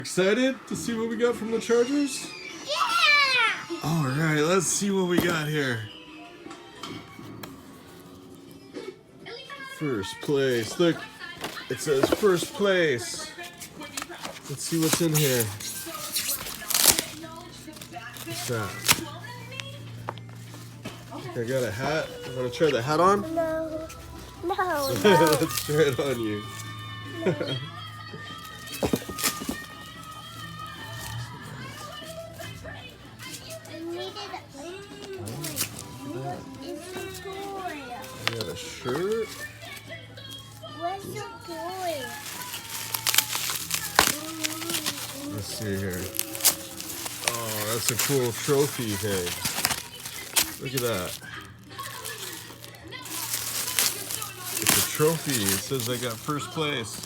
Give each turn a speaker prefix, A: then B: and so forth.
A: Excited to see what we got from the Chargers?
B: Yeah!
A: Alright, let's see what we got here. First place. Look, it says first place. Let's see what's in here. What's that? I got a hat. You want to try the hat on?
B: No. No, no.
A: Let's try it on you. You got a shirt.
B: Where's the toy?
A: Let's see here. Oh, that's a cool trophy thing. Look at that. It's a trophy. It says I got first place.